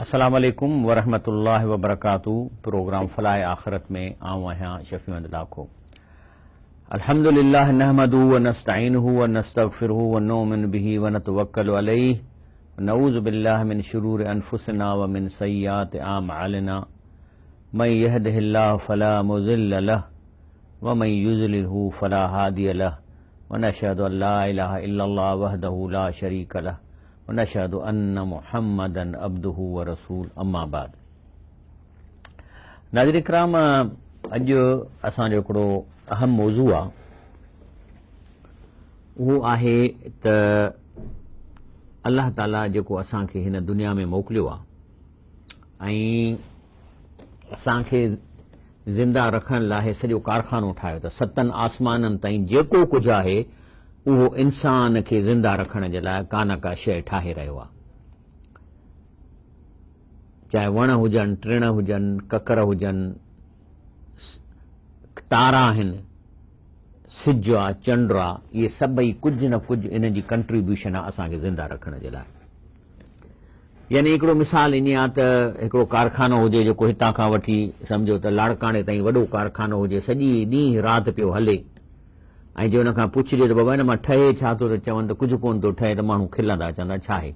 अस्सलाम वालेकुम वरहमतुल्लाहि वबरकातुहू। प्रोग्राम फलाह आखिरत में आऊँ आहियां शफ़ी अहमद लाखो। अल्हम्दुलिल्लाह नहमदुहु व नस्तईनुहु व नस्तगफिरुहु व नुमिनु बिही व नतवक्कलु अलैहि व नऊज़ु बिल्लाहि मिन शुरूरि अनफुसिना व मिन सय्यिआति अअमालिना। मन यहदिहिल्लाहु फला मुज़िल्ल लहु व मन युज़्लिल्हु फला हादिय लहु व नशहदु अन ला इलाहा इल्लल्लाह वहदहु ला शरीक लहु व नशहदु अन्न मुहम्मदन अब्दुहु व रसूल। अम्मा बाद। नाज़रीन इकराम, अॼु असांजो हिकिड़ो अहम मौज़ू आहे, उहो आहे त अल्लाह ताला जेको असांखे हिन दुनिया में मोकिलियो आहे ऐं असांखे ज़िंदा रखण लाइ सॼो कारखानो ठाहियो त सतनि आसमाननि ताईं जेको कुझु आहे उहो इंसान खे ज़िंदा रखण जे लाइ का न का शइ ठाहे रहियो आहे। चाहे वण हुजनि, टिण हुजनि, ककर हुजनि, तारा आहिनि, सिज आहे, चंड आहे, इहे सभई कुझु न कुझु इन जी कंट्रीब्यूशन आहे असांखे ज़िंदा रखण जे लाइ। यानी हिकिड़ो मिसाल ईअं आहे त हिकिड़ो कारखानो हुजे जेको हितां खां वठी सम्झो त लाड़काणे ताईं वॾो कारखानो हुजे, सॼी ॾींहुं राति पियो हले, ऐं जे हुन खां पुछिजे त बाबा हिन मां ठहे छा थो, त चवनि त कुझु कोन थो ठहे, त माण्हू खिलंदा, चवंदा छा आहे,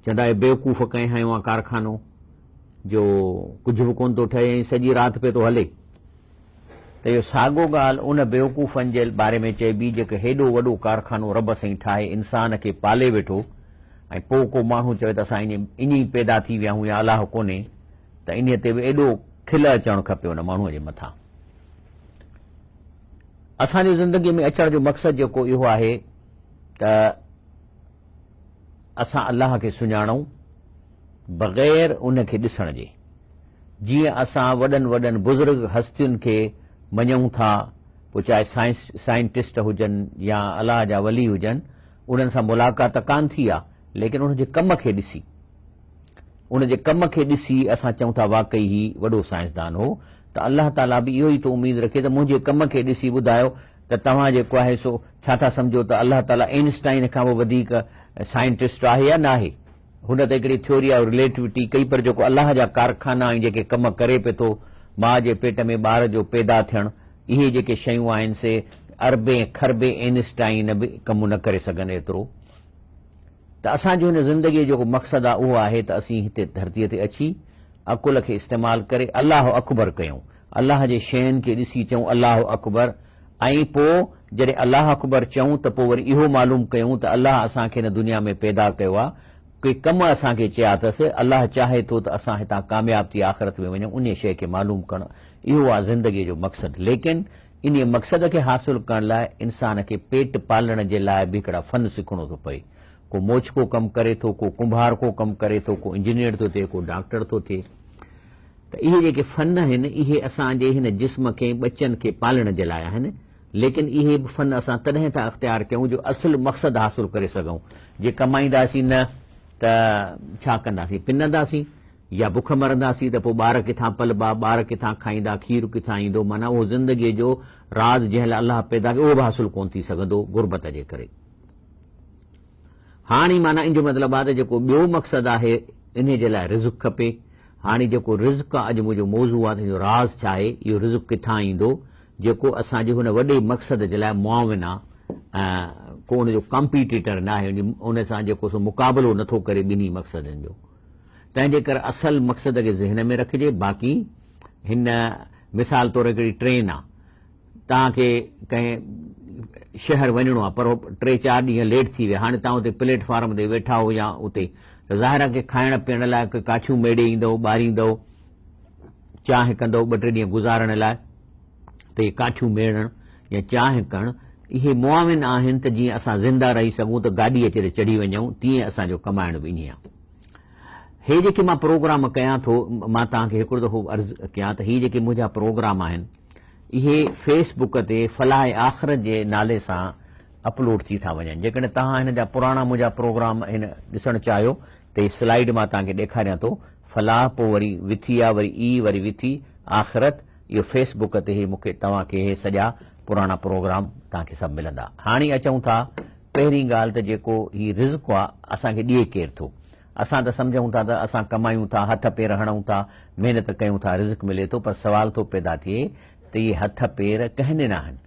चवंदा हे बेवकूफ़ कंहिं हयो आहे कारखानो जो कुझु बि कोन थो ठहे ऐं सॼी राति पियो थो हले। त इहो साॻियो ॻाल्हि उन बेवकूफ़नि जे बारे में चइबी जेके हेॾो वॾो कारखानो रब साईं ठाहे इंसान खे पाले वेठो, ऐं पोइ को माण्हू चवे त असां ईअं पैदा थी विया आहियूं या अलाह कोन्हे, त इन ते बि एॾो खिल अचणु खपे उन माण्हूअ जे मथां। असांजी ज़िंदगीअ में अचण जो मक़सदु जेको इहो आहे त असां अलाह खे सुञाणूं बग़ैर उनखे ॾिसण जे। जीअं असां वॾनि वॾनि बुज़ुर्ग हस्तियुनि खे मञूं था, पोइ चाहे साइंटिस्ट हुजनि या अलाह जा वली हुजनि, उन्हनि सां मुलाक़ात कान थी आहे, लेकिन उनजे कम खे ॾिसी, उनजे कम खे ॾिसी असां चऊं था वाकई ही वॾो साइंसदान हो। त अल्लाह ताला बि इहो ई तो उमीद रखे त मुंहिंजे कम खे ॾिसी ॿुधायो त तव्हां जेको आहे सो छा था सम्झो त अल्लाह ताला आइंस्टाइन खां बि वधीक साइंटिस्ट आहे या न आहे। हुन त हिकिड़ी थ्योरी ऑफ रिलेटिविटी कई, पर जेको अल्लाह जा कारखाना ऐं जेके कम करे पियो थो, माउ जे पेट में ॿार जो पैदा थियणु, इहे जेके शयूं आहिनि से अरबे खरबे आइंस्टाइन बि कमु न करे सघनि एतिरो। त असांजो हिन ज़िंदगीअ जो जेको मक़सदु आहे उहो आहे त असीं हिते धरतीअ ते अची अकुल खे इस्तेमालु करे अल्लाह अकबर कयूं, अल्लाह जे शयुनि खे ॾिसी चऊं अल्लाह अकबर, ऐं पोइ जॾहिं अल्लाह अकबर चऊं त पोइ वरी इहो मालूम कयूं त अल्लाह असांखे हिन दुनिया में पैदा कयो आहे, कोई कम असांखे चया अथसि, अल्लाह चाहे थो त असां हितां कामयाब थी आख़िरत में वञूं, उन शइ खे मालूम करणु, इहो आहे ज़िंदगीअ जो मक़सदु। लेकिन इन मक़सद खे हासिलु करण लाइ इंसान खे पेट पालण जे लाइ बि हिकिड़ा फन सिखणो थो पए। को मोचको कमु करे थो, को कुंभार को कमु करे थो, को इंजीनियर थो थिए, को डॉक्टर थो थिए। त इहे जेके फन आहिनि इहे असांजे हिन जिस्म खे बचनि खे पालण जे लाइ आहिनि, लेकिन इहे बि फन असां तॾहिं था अख़्तियार कयूं जो असुलु मक़सदु हासिलु करे सघूं। जे कमाईंदासीं न त छा कंदासीं, पिनंदासीं या बुख मरंदासीं, त पोइ ॿार किथां पलबा, ॿार किथां खाईंदा, खीरु किथां ईंदो, माना उहो ज़िंदगीअ जो राज़ जंहिं लाइ अलाह पैदा कयो उहो बि हासिलु कोन थी सघंदो गुरबत जे करे। हाणे माना इन जो मतिलबु आहे त जेको ॿियो मक़सदु आहे इन जे लाइ रिज़्क़ खपे। हाणे जेको रिज़्क़ आहे, अॼु मुंहिंजो मौज़ू आहे, इहो राज़ छा आहे, इहो रिज़्क़ किथां ईंदो जेको असांजे हुन वॾे मक़सद जे लाइ मुआविन आहे, को हुनजो कॉम्पिटिटर न आहे, उन सां जेको सो मुक़ाबिलो नथो करे ॿिन्ही मक़सदनि जो। तंहिंजे करे असल मक़सद खे ज़हन में रखिजे। बाक़ी हिन मिसाल तौरु हिकिड़ी ट्रेन आहे, तव्हांखे कंहिं शहर वञिणो आहे पर 3-4 ॾींहं लेट थी विया, हाणे तव्हां उते प्लेटफॉर्म ते वेठा हो या उते, त ज़ाहिर आहे की खाइण पीअण लाइ काठियूं मेड़े ईंदव, ॿारींदव, चांहि कंदव 2-3 ॾींहं गुज़ारण लाइ, त इहे काठियूं मेड़ण या चांहि करणु इहे मुआविन आहिनि त जीअं असां ज़िंदा रही सघूं, त गाॾी अचे चढ़ी वञूं, तीअं असांजो कमाइण बि ईअं आहे। हे जेके मां प्रोग्राम कयां थो, मां तव्हांखे हिकिड़ो दफ़ो अर्ज़ु कयां त हीअ जेके मुंहिंजा प्रोग्राम आहिनि इहे फेसबुक ते फलाह आख़िरत जे नाले सां अपलोड थी था वञनि। जेकॾहिं तव्हां हिन जा पुराणा मुंहिंजा प्रोग्राम हिन ॾिसणु चाहियो त हीअ स्लाइड मां तव्हांखे ॾेखारियां थो, फलाह पोइ वरी विथी आहे, वरी ई वरी विथी आख़िरत, इहो फेसबुक ते ही मूंखे तव्हांखे इहे सॼा पुराणा प्रोग्राम तव्हांखे सभु मिलंदा। हाणे अचूं था पहिरीं ॻाल्हि त जेको हीउ रिज़्क़ आहे असांखे ॾिए केरु थो। असां त सम्झूं था त असां कमायूं था, हथ पेर हणूं था, महिनत कयूं था, रिज़्क मिले थो, पर सवाल थो पैदा थिए त इहे हथ पेर कंहिं ॾिना आहिनि?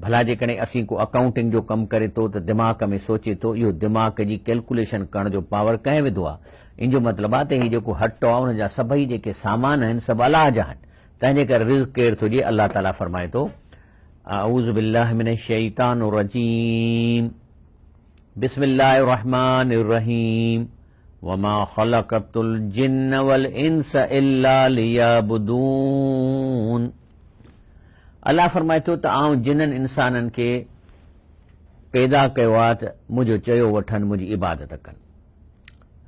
भला जेकॾहिं असीं को अकाउंटिंग जो कमु करे थो त दिमाग़ में सोचे थो, इहो दिमाग़ जी कैलकुलेशन करण जो पावर कंहिं विधो आहे? इन जो मतिलबु आहे त हीउ जेको हटो आहे हुन जा सभई जेके सामान आहिनि सभु अलाह जा आहिनि। तंहिंजे करे रिज़्क केरु थो ॾिए? अलाह ताला फरमाए थो अऊज़ु बिल्लाहि मिनश शैतानिर रजीम बिस्मिल्लाहिर रहमानिर रहीम वमा ख़लक़तुल जिन्न वल इंस इल्ला लियअबुदून। अलाह फरमाए थो त आउं जिननि इंसाननि खे पैदा कयो आहे त मुंहिंजो चयो वठनि, मुंहिंजी इबादत कनि।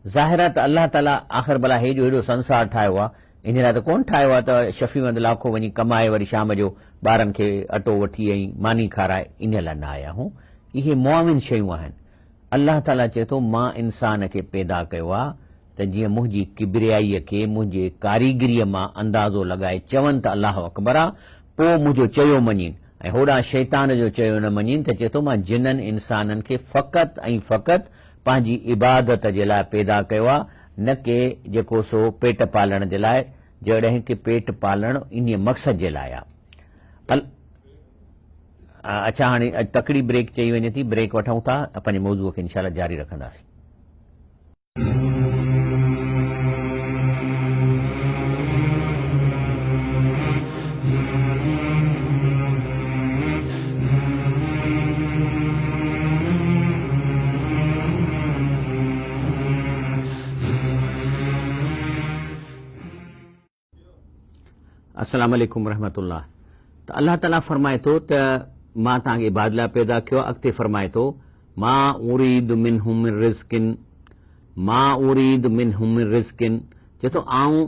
ज़ाहिर आहे त अलाह ताला आख़िर भला हे जो हेॾो संसार ठाहियो आहे, इन लाइ त कोन ठाहियो आहे त शफ़ीमंद लाखो वञी कमाए वरी शाम जो ॿारनि खे अटो वठी ऐं मानी खाराए, इन लाइ न आया हूं। इहे मुआविन शयूं आहिनि। अलाह ताला चए थो मां इंसान खे पैदा कयो आहे त जीअं मुंहिंजी किबरियाईअ खे मुंहिंजे कारीगरीअ मां अंदाज़ो लॻाए चवनि त अलाह अकबर आहे, पोइ मुंहिंजो चयो मञीनि ऐं होॾां शैतान जो चयो न मञीनि, त चए थो मां जिननि इंसाननि खे फ़क़ति ऐं फ़क़ति पंहिंजी इबादत जे लाइ पैदा कयो आहे, न के जेको सो पेट पालण जे लाइ, जॾहिं की पेट पालण इन मक़सद जे लाइ आहे। अच्छा, हाणे तकड़ी ब्रेक चई वञे थी, ब्रेक वठूं था, पंहिंजे मौज़ूअ खे इंशाअल्लाह जारी रखंदासीं। अस्सलाम वालेकुम रहमतुल्लाह। त अल्लाह ताला फरमाए थो त मां तव्हांखे इबादत लाइ पैदा कयो। अॻिते फरमाए थो मां उरीदु मिनहुम मिन रिज़्किन, मां उरीदु मिनहुम मिन रिज़्किन, चए थो आऊं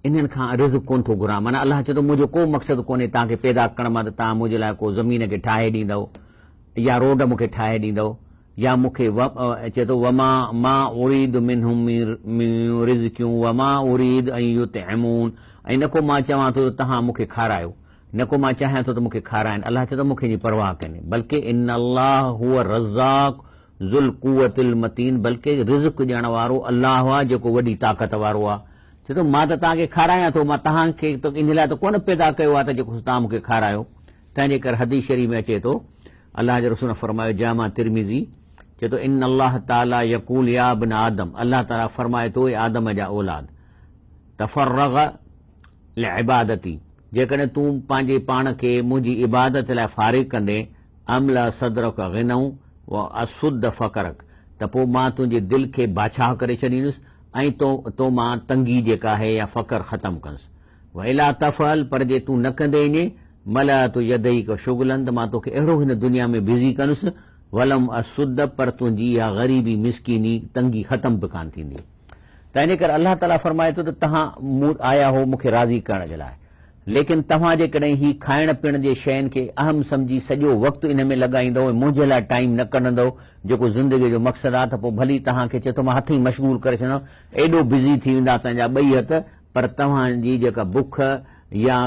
इन्हनि खां रिज़्क कोन थो घुरां। माना अलाह चए थो मुंहिंजो को मक़सदु कोन्हे तव्हांखे पैदा करण मां त तव्हां मुंहिंजे लाइ को ज़मीन खे ठाहे ॾींदव या रोड मूंखे ठाहे ॾींदव या मूंखे चए थो वमा मां उरीदु मिनहुम मिन रिज़्कियूं वमा उरीदु ऐं युतइमून, ऐं न को मां चवां थो त तव्हां मूंखे खारायो, न को मां चाहियां थो त मूंखे खाराइनि। अलाह चए थो मूंखे जी परवाह कनि, बल्कि इन अल्लाह हुव रज़ाक़ ज़ुल कुव्वतिल मतीन, बल्कि रिज़्क ॾियण वारो अल्लाह आहे जेको वॾी ताक़त वारो आहे। चए थो मां त तव्हांखे खारायां थो, मां तव्हांखे त इन लाइ त कोन पैदा कयो आहे त जेको तव्हां मूंखे खारायो। तंहिंजे करे हदीस शरीफ़ में अचे थो, अल्लाह जे रसूल फरमायो जामा तिरमिज़ी, चए थो इन अल्लाह ताला यक़ूल या इब्न आदम, अल्लाह ताला फरमाए थो आदम जा औलाद तफ़र्रग़ लिइबादती, जेकॾहिं तूं पंहिंजे पाण खे मुंहिंजी इबादत लाइ फ़ारिग़ कंदे अमला सदरक ग़िनऊ व असुद फ़क़रक, त पोइ मां तुंहिंजे दिलि खे बाछाह करे छॾींदुसि ऐं तो मां तंगी जेका आहे या फ़क़र ख़तमु कंदुसि। वइला तफ़अल, पर जे तूं न कंदे इने मला तूं यदई का शुगलन, त मां तोखे अहिड़ो हिन दुनिया में बिज़ी कंदुसि, वलम असुद, पर तुंहिंजी इहा ग़रीबी मिसकीनी तंगी ख़तमु बि कान थींदी। त इन करे अल्लाह ताला फरमाए थो त तव्हां आया हो मूंखे राज़ी करण जे लाइ, लेकिन तव्हां जेकॾहिं ही खाइण पीअण जे शयुनि खे अहम सम्झी सॼो वक़्तु इन में लॻाईंदव, मुंहिंजे लाइ टाइम न कढंदव जेको ज़िंदगीअ जो मक़सदु आहे, त पोइ भली तव्हांखे चए थो मां हथ ई मशगूल करे छॾां, एॾो बिज़ी थी वेंदा तव्हांजा ॿई हथ, पर तव्हांजी जेका बुख या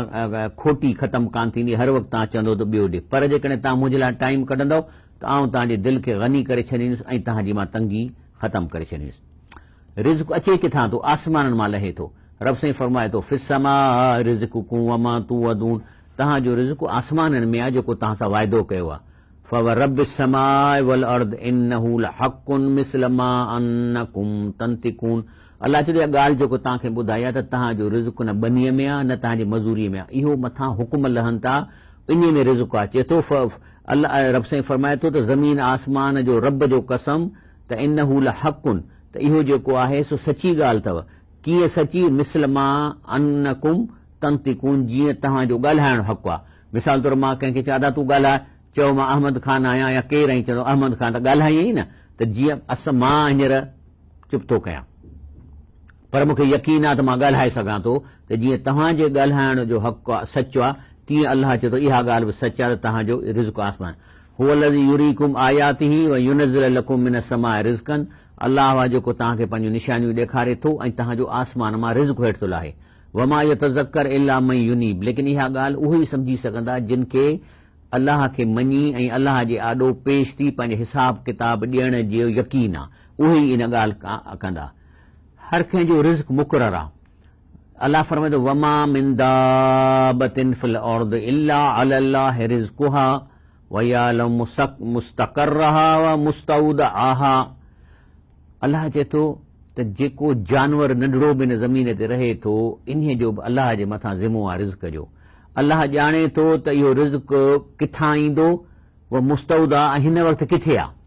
खोटी ख़तमु कान थींदी। हर वक़्तु तव्हां चवंदव त ॿियो ॾे, पर जेकॾहिं तव्हां मुंहिंजे लाइ टाइम कढंदव त आउं तव्हांजे दिलि खे ग़नी करे छॾींदुसि ऐं तव्हांजी मां तंगी ख़तमु करे छॾींदुसि। रिज़्क अचे किथां थो? आसमाननि मां लहे थो। रब साईं फरमाए थो फिस्समा रिज़्कुकुम वमा तुअदून, तव्हांजो रिज़्क आसमाननि में आहे जेको तव्हां सां वाइदो कयो आहे। फवरब्बिस समाए वल अर्द इन्नहु लहक़्क़ुन मिस्ल मा अन्नकुम तंतिकून, अलाह चए थो इहा ॻाल्हि जेको तव्हांखे ॿुधाई आहे त तव्हांजो रिज़्क न बनीअ में आहे न तव्हांजी मज़ूरीअ में आहे, इहो मथां हुकुम लहनि था, इन में रिज़्क आहे। चए थो अलाह रब साईं फरमाए थो त ज़मीन आसमान जो रब जो कसम त इन्नहु लहक़्क़ुन, त इहो जेको आहे सो सची ॻाल्हि अथव। कीअं सची? मिस्ल मा अन्नकुम तंतिकून, जीअं तव्हांजो ॻाल्हाइणु हक़ु आहे। मिसाल तौरु मां कंहिंखे चवां तूं ॻाल्हाए, चओ मां अहमद ख़ान आहियां या केरु आई, चवंदो अहमद ख़ान, त ॻाल्हाईं ई न, त जीअं मां हींअर चुप थो कयां पर मूंखे यकीन आहे त मां ॻाल्हाए सघां थो, त जीअं तव्हांजे ॻाल्हाइण जो हक़ु आहे सचो आहे, तीअं अलाह चए थो इहा ॻाल्हि बि सच आहे त तव्हांजो रिज़्क आसमान हुवल्लज़ी युरीकुम आयातिही व युनज़्ज़िलु लकुम मिनस समाए रिज़्क़न, अलाह आहे जेको तव्हांखे पंहिंजूं निशानियूं ॾेखारे थो ऐं तव्हांजो आसमान मां रिज़्क हेठि थो लाहे। वमा यतज़क्कर इल्ला मन युनीब, लेकिन इहा ॻाल्हि उहे ई सम्झी सघंदा जिन खे अलाह खे मञी ऐं अलाह जे आॾो पेश थी पंहिंजे हिसाब किताब ॾियण जो यकीन आहे, उहे ई इन ॻाल्हि कंदा। हर कंहिंजो रिज़्क़ मुक़ररु आहे। अलाह फरमाए थो वमा मिन दाबतिन फिल अर्द इल्ला अलल्लाहि रिज़्क़ुहा व यअलमु मुस्तक़र्रहा व मुस्तौदअहा। अलाह चए थो त जेको जानवर नंढड़ो बि हिन ज़मीन ते रहे थो इन्हीअ जो बि अलाह जे मथां ज़िमो आहे रिज़्क़ जो। अलाह ॼाणे थो त इहो रिज़्क़ किथां ईंदो उहो मुस्तौदा ऐं हिन वक़्तु किथे आहे।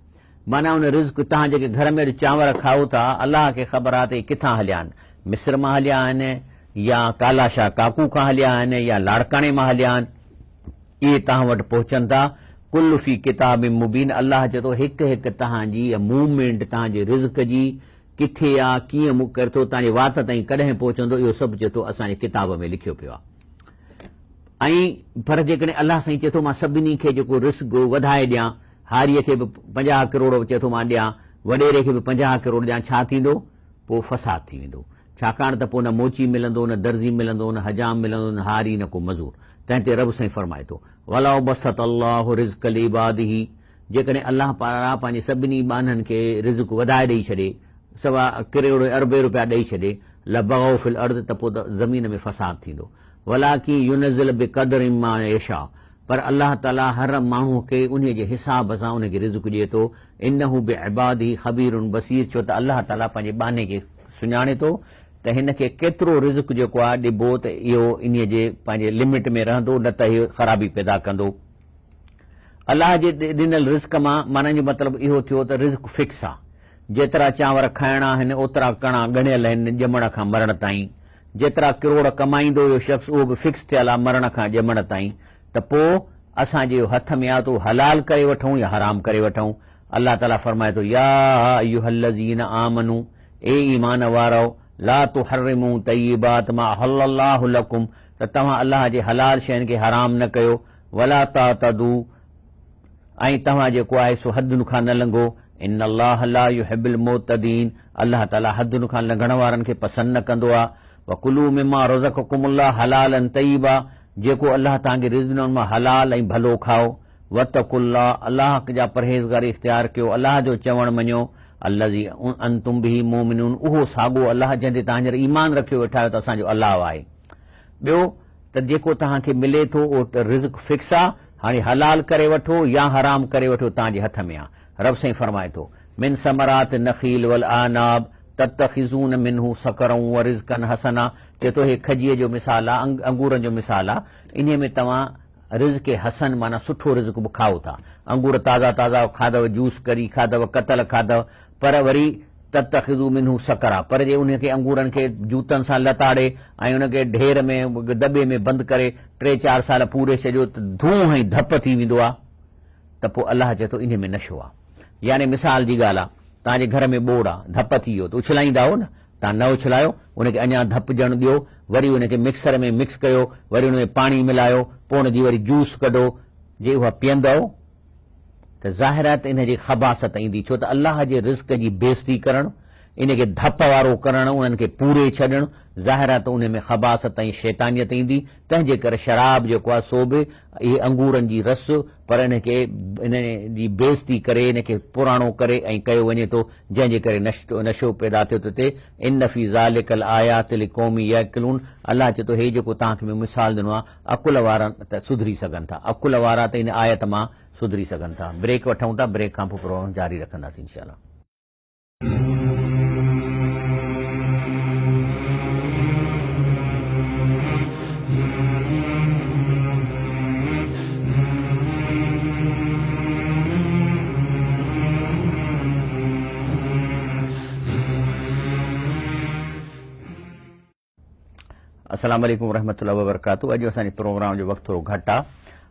माना उन रिज़्क़ तव्हां जेके घर में चांवर खाओ था अलाह खे ख़बर आहे त इहे किथां हलिया आहिनि, मिस्र मां हलिया आहिनि या कालाशाह काकू खां हलिया आहिनि या लाड़काणे मां हलिया आहिनि, इहे तव्हां वटि पहुचनि था। कुल फी किताब मुबीन। अलाह चए थो हिकु हिकु तव्हांजी मूवमेंट तव्हांजे रिज़्क़ जी किथे आहे, कीअं करे थो, तव्हांजे वात ताईं कॾहिं पहुचंदो, इहो सभु चए थो असांजे किताब में लिखियो पियो आहे। ऐं पर जेकॾहिं अलाह साईं चए थो मां सभिनी खे जेको रिज़्क़ वधाए ॾियां, हारीअ खे बि 50 करोड़ चए थो मां ॾियां, वॾेरे खे बि 50 करोड़ ॾियां, छा थींदो? पोइ फसाद थी वेंदो। छाकाणि त पोइ न मोची मिलंदो, न दर्ज़ी मिलंदो, न हजाम मिलंदो, न हारी, न को मज़ूर। तंहिं ते रब साईं फरमाए थो वलाउ बसत अल्लाहु रिज़्क़ लिइबादिही, जेकॾहिं अलाह पारां पंहिंजे सभिनी बाननि खे रिज़्क़ वधाए ॾेई छॾे, सवा करोड़ अरबे रुपया ॾेई छॾे, लबगौ फिल अर्द, त पोइ त ज़मीन में फसाद थींदो। वलाकी युनज़िल बिक़दरि मा यशा, पर अलाह ताला हर माण्हूअ खे उन जे हिसाब सां उनखे रिज़्क़ ॾिए थो। इन्नहु बिइबादिही ख़बीरुन बसीर, छो त अलाह ताला पंहिंजे बाने खे सुञाणे थो त हिन खे केतिरो रिज़्क़ जेको आहे ॾिबो त इहो इन जे पंहिंजे लिमिट में रहंदो, न त इहो ख़राबी पैदा कंदो। अलाह जे ॾिनल रिज़्क़ मां माना जो मतिलबु इहो थियो त रिज़्क़ फिक्स आहे। जेतिरा चांवर खाइणा आहिनि ओतिरा कणा ॻणियल आहिनि ॼमण खां मरण ताईं। जेतिरा किरोड़ कमाईंदो इहो शख़्स उहो बि फिक्स थियल आहे मरण खां ॼमण ताईं। त पोइ असांजे हथ में आहे तो हलाल करे वठूं या हराम करे वठूं। अलाह ताला फरमाए थो या अय्युहल्लज़ीन आमनू, ए ईमान वारो, ला तुहर्रिमू तय्यिबात मा अहल्लल्लाहु लकुम, त तव्हां अलाह जे हलाल शयुनि खे हराम न कयो। वला तातदू, ऐं तव्हां जेको आहे सो हदुनि खां न लंघो। इन्नल्लाह ला युहिब्बुल मुअतदीन, अलाह ताला हदुनि खां लंघण वारनि खे पसंदि न कंदो आहे। वकुलू मिमा रज़क़कुमुल्लाह हलालन तय्यिबा, जेको अलाह तव्हांखे रिज़्क़ ॾिनो मां हलाल ऐं भलो खाओ। वतकुल्लाह, अलाह जा परहेज़गारी इख़्तियार कयो, अलाह जो चवणु मञो। अल्लज़ी अंतुम बिही मोमिनून, उहो साॻियो अलाह जंहिं ते तव्हां ईमान रखियो वेठा आहियो त असांजो अलाह आहे। ॿियो त जेको तव्हांखे मिले थो उहो रिज़्क़ फिक्स आहे, हाणे हलाल करे वठो या हराम करे वठो, तव्हांजे हथ में आहे। रब साईं फरमाए थो मिन समरात नखील वल आनाब तत्तखिज़ून मिनहु सकरन व रिज़्क़न हसना, चए थो हे खजीअ जो मिसाल आहे, अंगूरनि जो मिसाल आहे। इन में तव्हां रिज़्क़ हसन माना सुठो रिज़्क़ बि खाओ था। अंगूर ताज़ा ताज़ा खाधव, जूस करी खाधव, कतल खाधव, पर वरी तत्तखिज़ू मिनहु सकरा, पर जे उनखे अंगूरनि खे जूतनि सां लताड़े ऐं उनखे ढेर में दॿे में बंदि करे 3-4 साल पूरे सॼो त धूं ऐं धप थी वेंदो आहे, त पोइ अलाह चए थो इन में नशो आहे। यानी मिसाल जी ॻाल्हि आहे, तव्हांजे घर में बोड़ आहे, धप थी वियो त उछलाईंदा हो न, तव्हां न उछलायो, उनखे अञा धप ॼण ॾियो, वरी उनखे मिक्सर में मिक्स कयो, वरी उन में पाणी मिलायो, पोइ उनजी वरी जूस कढो, जे उहा पीअंदव त ज़ाहिर आहे त इन जी ख़बासत ईंदी। छो त अलाह जे रिज़्क़ जी बेइज़ती करणु, इनखे धप वारो करणु, उन्हनि खे पूरे छॾणु, ज़ाहिर आहे त उन में ख़बासत ऐं शैतानियत ईंदी। तंहिंजे करे शराब जेको आहे सो बि इहे अंगूरनि जी रस, पर इनखे इन जी बेइज़ती करे, इनखे पुराणो करे ऐं कयो वञे थो, जंहिंजे करे नशो पैदा थियो थो थिए। इन फी ज़ालिकल आयात लिक़ौमी यअक़िलून, अलाह चए थो हे जेको तव्हांखे मिसाल ॾिनो आहे, अकुल वारा त सुधरी सघनि था, अकुल वारा त इन आयत मां सुधरी सघनि था। ब्रेक वठूं था, ब्रेक खां पोइ प्रोग्राम जारी रखंदासीं इंशाअल्लाह। अस्सलाम वालेकुम रहमतुल्लाहि व बरकातहू। अॼु असांजे प्रोग्राम जो वक़्तु थोरो घटि आहे।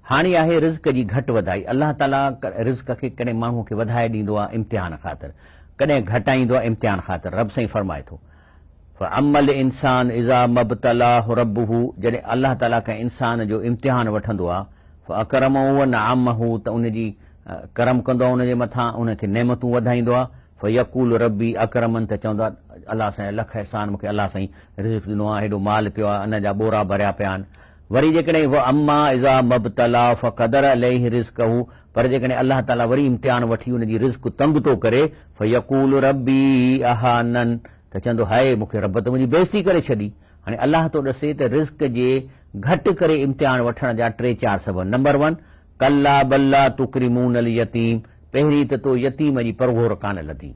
हाणे आहे रिज़्क़ जी घटि वधाई। अलाह ताला रिज़्क़ खे कॾहिं माण्हूअ खे वधाए ॾींदो आहे इम्तिहान ख़ातिर, कॾहिं घटाईंदो आहे इम्तिहान ख़ातिर। रब साईं फरमाए थो अमल इंसान इज़ा मब्तलाहु रब्बुहु, जॾहिं अलाह ताला खां इंसान जो इम्तिहान वठंदो आहे, फअकरमहु व नअमहु, त उनजी करम कंदो आहे उनजे मथां, उनखे नेमतूं वधाईंदो आहे। फयकूल रबी अकरमन, त चवंदो आहे अलाह साईं लख एहसान, मूंखे अलाह साईं रिज़्क़ ॾिनो आहे, हेॾो माल पियो आहे, अन जा बोरा भरिया पिया आहिनि। वरी जेकॾहिं व अम्मा इज़ा मब्तला फ़क़दर अलैहि रिज़्क़हु, पर जेकॾहिं अलाह ताला वरी इम्तिहान वठी उनजी रिज़्क़ तंग थो करे, फयकूल रबी अहानन, त चवंदो हाय मूंखे रब त मुंहिंजी बेइज़ती करे छॾी। हाणे अलाह थो ॾसे त रिज़्क जे घटि करे इम्तिहान वठण जा 3-4 सबब। नंबर 1, कल्ला बल्ला तुकरिमूनल यतीम, पहिरीं त तो यतीम जी परगोर कान लधी।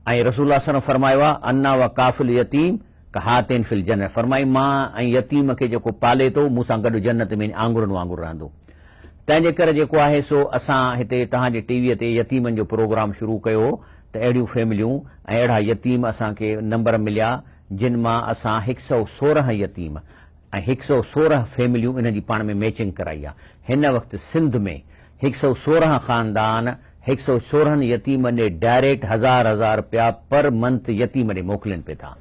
ऐं रसूलुल्लाह सल्लल्लाहु अलैहि वसल्लम फरमायो आहे अन्ना व काफ़िल यतीम कहातिन फिल जन्नत, फरमाई मां ऐं यतीम खे जेको पाले थो मूंसां गॾु जन्नत में आंगुरनि वांगुरु रहंदो। तंहिंजे करे जेको आहे सो असां हिते तव्हांजे टीवीअ ते यतीमनि जो प्रोग्राम शुरू कयो त अहिड़ियूं फैमिलियूं ऐं अहिड़ा यतीम असांखे नंबर मिलिया जिन मां असां 116 यतीम ऐं 116 फैमिलियूं इन जी पाण में मैचिंग कराई आहे। हिन वक़्तु सिंध में 116 ख़ानदान 116 यतीमनि ॾे डायरेक्ट $1000 रुपया पर मंथ यतीम ॾे मोकिलनि पिया था।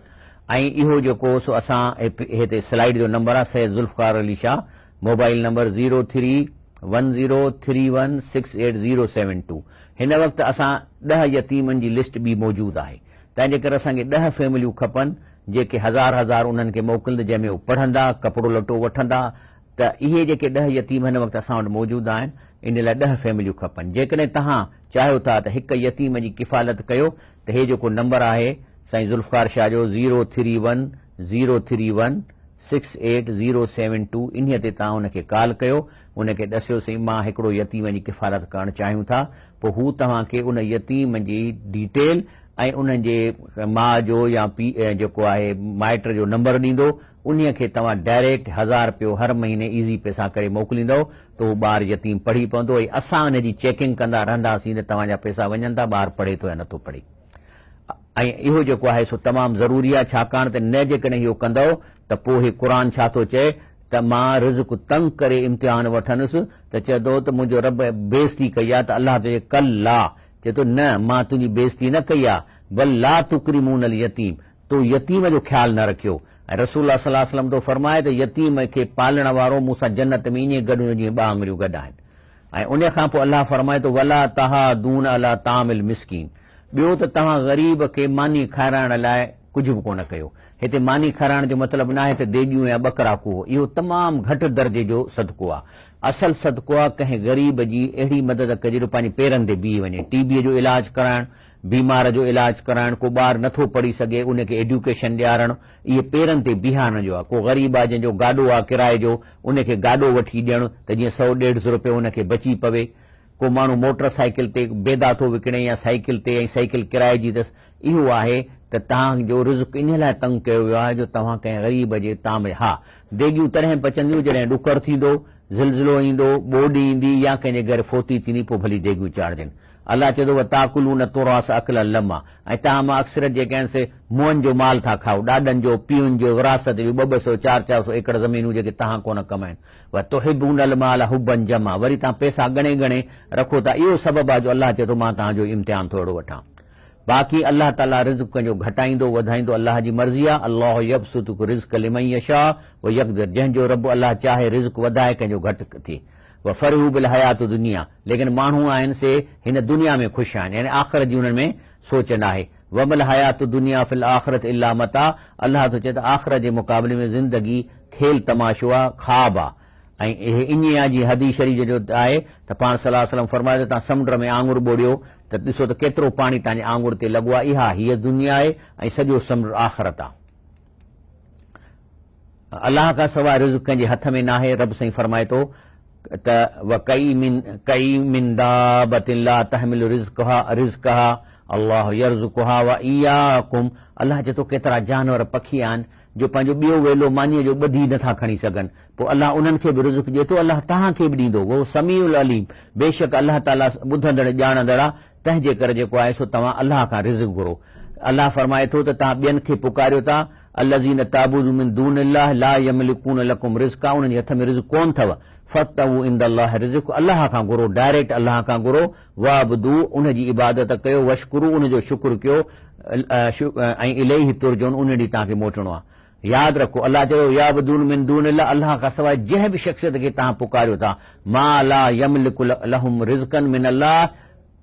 ऐं इहो जेको सो असां हिते स्लाइड जो नंबर आहे सैयद ज़ुल्फ़कार अली शाह, मोबाइल नंबर 031031687072। हिन वक़्तु असां 10 यतीमनि जी लिस्ट बि मौजूदु आहे। तंहिंजे करे असांखे 10 फैमिलियूं खपनि जेके $1000 उन्हनि खे मोकिलींदा, जंहिंमें उहे पढ़ंदा, कपिड़ो लटो वठंदा। त इहे जेके 10 यतीम हिन वक़्तु असां वटि मौजूदु आहिनि, इन लाइ 10 फैमिलियूं खपनि। जेकॾहिं तव्हां चाहियो था त हिकु यतीम जी किफ़ालत कयो त हे जेको नंबर आहे साईं ज़ुल्फ़कार शाह जो 031031687072, इन्हीअ ते तव्हां हुनखे कॉल कयो, उनखे ॾसियोसीं मां हिकिड़ो यतीम जी किफ़ालत करणु चाहियूं था। पोइ हू तव्हांखे उन यतीम जी डिटेल ऐं उन्हनि जे माउ जो या पीउ जेको आहे माइट जो नंबर ॾींदो, उन्हीअ खे तव्हां डायरेक्ट $1000 हर महीने ईज़ी पैसा करे मोकिलींदव त उहो ॿारु यतीम पढ़ी पवंदो। ऐं असां हुनजी चेकिंग कंदा रहंदासीं त तव्हांजा पैसा वञनि था, ॿारु पढ़े थो या नथो पढ़े। ऐं इहो जेको आहे सो तमामु ज़रूरी आहे, छाकाणि त न जेकॾहिं इहो कंदव त पोइ हे क़ुर छा थो चए त मां रिज़्क तंग करे इम्तिहान वठंदुसि त चए थो त मुंहिंजो रब बेइज़ती कई आहे। त अलाह चए कल्ला, चए थो न मां तुंहिंजी बेइज़ती न कई आहे, बल ला तुकरिमूनल यतीम, तो यतीम जो ख़्यालु न रखियो। ऐं रसूलुल्लाह सल्लल्लाहु अलैहि वसल्लम तो फरमाए त यतीम खे पालण वारो मूंसां जन्नत में ईअं गॾु जीअं 2 आङुरियूं गॾु आहिनि। ऐं उन खां पोइ अलाह फरमाए थो वला तहादून अला तामिल मिस्कीन, ॿियो त तव्हां ग़रीब खे मानी खाराइण लाइ कुझु बि कोन कयो। हिते मानी खाराइण जो मतिलबु न आहे त देगियूं या ॿकरा कुओ, इहो तमामु घटि दर्जे जो सदको आहे। असल सदको आहे कंहिं ग़रीब जी अहिड़ी मदद कजे जो पंहिंजे पेरनि ते बीह वञे। टीबीअ जो इलाजु कराइणु, बीमार जो इलाजु कराइणु, को ॿारु नथो पढ़ी सघे उनखे एड्यूकेशन ॾियारणु, इहे पेरनि ते बीहारण जो आहे। को ग़रीब आहे जंहिंजो गाॾो आहे किराए जो, उनखे गाॾो वठी ॾियणु त जीअं 100-150 रुपए उनखे बची पवे। को माण्हू मोटर साइकिल ते बेदा थो विकिणे या साइकिल ते, ऐं साइकिल किराए जी अथसि, इहो आहे त तव्हांजो रिज़्क इन लाइ तंग कयो वियो आहे जो तव्हां कंहिं ग़रीब जे ताम। हा, देगियूं तॾहिं पचंदियूं जॾहिं ॾुकर थींदो, ज़िलज़िलो ईंदो, ॿोॾी ईंदी या कंहिंजे घर फोती थींदी, पोइ भली देगियूं चाढ़जनि। अलाह चए थो ताकुलू न तोरास अकल लमा, ऐं तव्हां मां अक्सर जेके आहिनि से मुंहनि जो माल था खाओ, ॾाॾनि जो, पीउनि जो, विरासत जो, 200-200 400-400 एकड़ ज़मीनूं जेके तव्हां कोन कमाइनि। व तुहिब्बूनल माल हुब्बन जमा, वरी तव्हां पैसा गणे रखो था। इहो सबबु आहे जो अलाह चए थो मां तव्हांजो इम्तिहान थोरो वठां। बाक़ी अलाह ताला रिज़्क जो घटाईंदो वधाईंदो अलाह जी मर्ज़ी आहे। अल्लाह यबसुतु रिज़्क लिमन यशा व यक़दिर, जंहिंजो रब अलाह चाहे रिज़्क वधाए, कंहिंजो घटि थिए। व फरहू बिल हयात दुनिया, लेकिन माण्हू आहिनि से हिन दुनिया में ख़ुशि आहिनि, यानी आख़िरत जी हुननि में सोच न आहे। वमल हयात दुनिया फिल आख़िरत इल्ला मता, अलाह थो चए त आख़िरत जे मुक़ाबले में ज़िंदगी खेल तमाशो आहे, ख़्वाब आहे। ऐं इन जी हदीस शरीफ़ जो आहे त पाण सल्लल्लाहु अलैहि वसल्लम फरमाए त तव्हां समुंड में आङुर ॿोड़ियो त ॾिसो त केतिरो पाणी तव्हांजे आङुर ते लॻो आहे। इहा हीअ दुनिया आहे ऐं सॼो समुंड आख़िरत आहे। अलाह खां सवाइ रिज़्क कंहिंजे हथ में न आहे। रब साईं फरमाए थो त कई मिन दाबतिन ला तहमिलु रिज़्क़हा अल्लाह यर्ज़ुकुहा व इय्याकुम, अलाह चए थो केतिरा जानवर पखी आहिनि जो पंहिंजो ॿियो वेलो मानीअ जो ॿधी नथा खणी सघनि, पोइ अलाह उन्हनि खे बि रिज़्क ॾिए थो। अलाह तव्हांखे बि ॾींदो, वो समीउल अलीम, बेशक अलाह ताला ॿुधंदड़ ॼाणंदड़ आहे। तंहिंजे करे जेको आहे सो तव्हां अलाह खां रिज़्क घुरो। अलाह फरमाए थो त तव्हां ॿियनि खे पुकारियो था, अल्लज़ीन ताबूदू मिन दूनिल्लाह ला यमलिकून लकुम रिज़्का, उन्हनि जे हथ में रिज़्क कोन अथव। फतहू इंदल्लाह रिज़्क, अलाह खां घुरो, डायरेक्ट अलाह खां घुरो। वाबदू, उनजी इबादत कयो, वशकुरू, उनजो शुक्र कयो, ऐं इलैहि तुरजऊन, उन ॾींहुं तव्हांखे मोटणो आहे। यादि रखो अलाह चयो याबदून मिन दूनिल्लाह, अलाह खां सवाइ जंहिं बि शख़्सियत खे तव्हां पुकारियो था, मा ला यमलिकु लहुम रिज़्कन मिन अल्लाह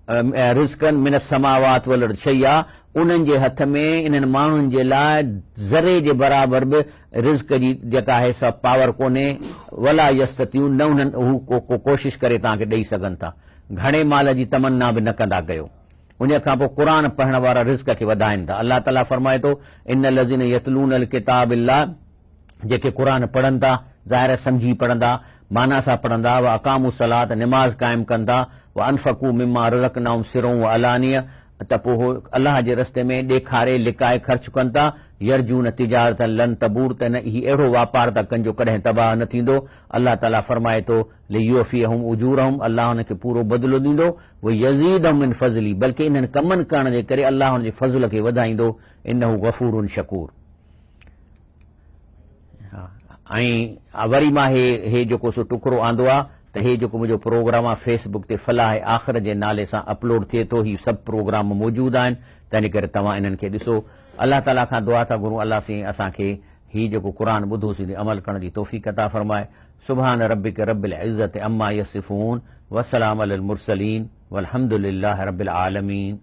रिज़्कन मिन समावात वल शैया, उन्हनि जे हथ में इन्हनि माण्हुनि जे लाइ ज़रे जे बराबरि बि रिज़्क जी जेका आहे सा पावर कोन्हे। वला यस्ततियूं, न उन्हनि हू को कोशिशि करे तव्हांखे ॾेई सघनि था। घणे माल जी तमन्ना बि न कंदा कयो, उन खां पोइ क़ुर पढ़ण वारा रिज़्क खे वधाइनि था। अलाह ताला फरमाए थो इन लज़ीन यतलून अल किताब इल्लाह, जेके क़ुर पढ़नि था, ज़ाहिर सम्झी पढ़ंदा, माना सां पढ़ंदा, व अकामु सलात, निमाज़ क़ाइमु कनि था, व अनफ़क़ू मिम्मा रज़क़नाहुम सिरों व अलानिया, त पोइ हो अलाह जे रस्ते में ॾेखारे लिकाए ख़र्च कनि था, यरजून तिजारत लन तबूर, त न ही अहिड़ो वापार था कनि जो कॾहिं तबाह न थींदो। अलाह ताला फरमाए थो लियुवफ़ियहुम उजूरहुम, अलाह हुनखे पूरो बदिलो ॾींदो, व यज़ीदहुम मिन फ़ज़ली, बल्कि इन्हनि कमनि करण जे करे अलाह हुनजे फज़ल खे वधाईंदो। इन्नहु गफ़ूरुन शकूर। ऐं वरी मां हे जेको सो टुकड़ो आंदो आहे त हे जेको मुंहिंजो प्रोग्राम आहे फेसबुक ते फलाह आख़िर जे नाले सां अपलोड थिए थो। ही सभु प्रोग्राम मौजूदु आहिनि, तंहिं करे तव्हां इन्हनि खे ॾिसो। अलाह ताला खां दुआ था घुरूं अलाह साईं असांखे ही जेको क़ुर ॿुधोसीं अमल करण जी तौफ़ीक़ अता फरमाए। सुभान रब्बिक रब्बिल इज़्ज़ति अम्मा यसिफून, वसलाम अलल मुरसलीन, वल्हम्दुलिल्लाहि रब्बिल आलमीन।